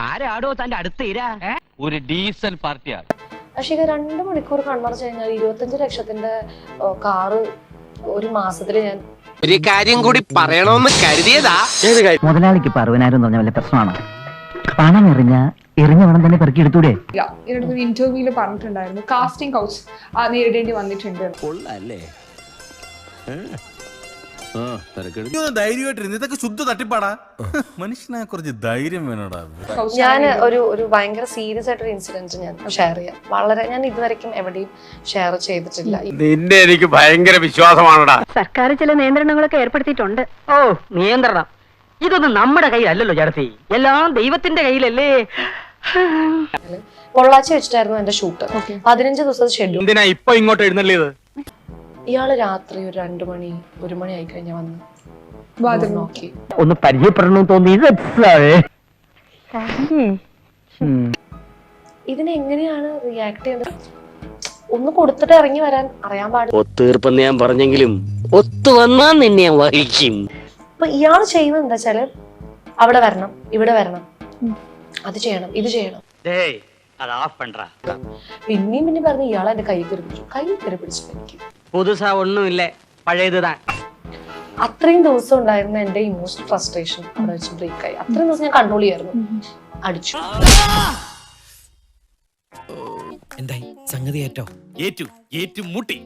ആരാടോ തന്റെ അടുത്ത് ഇരാ? ഒരു ഡീസൽ പാർട്ടിയാണ്. പക്ഷേ 2 മണിക്കൂർ കൺമറച്ച് കഴിഞ്ഞാൽ 25 ലക്ഷത്തിന്റെ കാറ് ഒരു മാസത്തില് ഞാൻ ഒരു കാര്യം കൂടി പറയണമെന്ന് കരുതിയതാ. മുതലാളിക്ക് 60,000 പറഞ്ഞ വല്ല പ്രശ്നമാണോ? പണം എറിഞ്ഞവണം തന്നെ പെറുക്കി എടുത്തൂടെ? ഇതിനടുത്ത് ഇന്റർവ്യൂല് പറഞ്ഞിട്ടുണ്ടായിരുന്നു കാസ്റ്റിംഗ് കൗച്ച് നേരിടേണ്ടി വന്നിട്ടുണ്ട്. ഇതൊക്കെ ശുദ്ധ തട്ടിപ്പാടാ. മനുഷ്യനെ കുറച്ച് ധൈര്യം വേണോടാ. ഞാൻ ഒരു ഭയങ്കര സീരിയസ് ആയിട്ടൊരു ഇൻസിഡന്റ് ഞാൻ ഷെയർ ചെയ്യാം. ഞാൻ ഇതുവരെയും എവിടെയും ഷെയർ ചെയ്തിട്ടില്ല. നിന്നെ എനിക്ക് ഭയങ്കര വിശ്വാസമാണടാ. സർക്കാർ ചില നിയന്ത്രണങ്ങളൊക്കെ ഏർപ്പെടുത്തിയിട്ടുണ്ട്. ഓ, നിയന്ത്രണം ഇതൊന്നും നമ്മുടെ കയ്യിലല്ലല്ലോ ചേർത്തി, എല്ലാം ദൈവത്തിന്റെ കയ്യിലല്ലേ. പൊള്ളാച്ചി വെച്ചിട്ടായിരുന്നു എന്റെ ഷൂട്ട്. 15 ദിവസത്തെ ഷെഡ്യൂൾ. എന്തിനാ ഇപ്പൊ ഇങ്ങോട്ട് എഴുന്നള്ളിയത്? ഇയാള് രാത്രി ഒരു 2 മണി 1 മണി ആയി കഴിഞ്ഞ വന്ന് നോക്കി. ഒന്ന് പരിചയപ്പെടണമെന്ന് തോന്നി. ഇതിനെങ്ങനെയാണ് റിയാക്ട് ചെയ്യേണ്ടത് ഒന്ന് കൊടുത്തിട്ട് ഇറങ്ങി വരാൻ അറിയാൻ പാടില്ല. ഒത്തീർപ്പെന്ന് ഞാൻ പറഞ്ഞെങ്കിലും ഒത്തു വന്നാ നിന്നെ ഞാൻ വഹിക്കും. അപ്പൊ ഇയാള് ചെയ്യുന്നത് എന്താ വെച്ചാല് അവിടെ വരണം, ഇവിടെ വരണം, അത് ചെയ്യണം, ഇത് ചെയ്യണം. പിന്നെയും പറഞ്ഞു ഇയാളെ എന്റെ കൈ കയറി പിടിച്ചു എനിക്ക്. പുതുസാ ഒന്നുമില്ല, പഴയതുതാ. അത്രയും ദിവസം ഉണ്ടായിരുന്ന എന്റെ ഇമോഷണൽ ഫ്രസ്ട്രേഷൻ അവിടെ വെച്ച് ബ്രേക്ക് ആയി. അത്രയും ദിവസം ഞാൻ കൺട്രോൾ ചെയ്യായിരുന്നു. അടിച്ചു. എന്തായി സംഗതി ഏറ്റു മുട്ടി.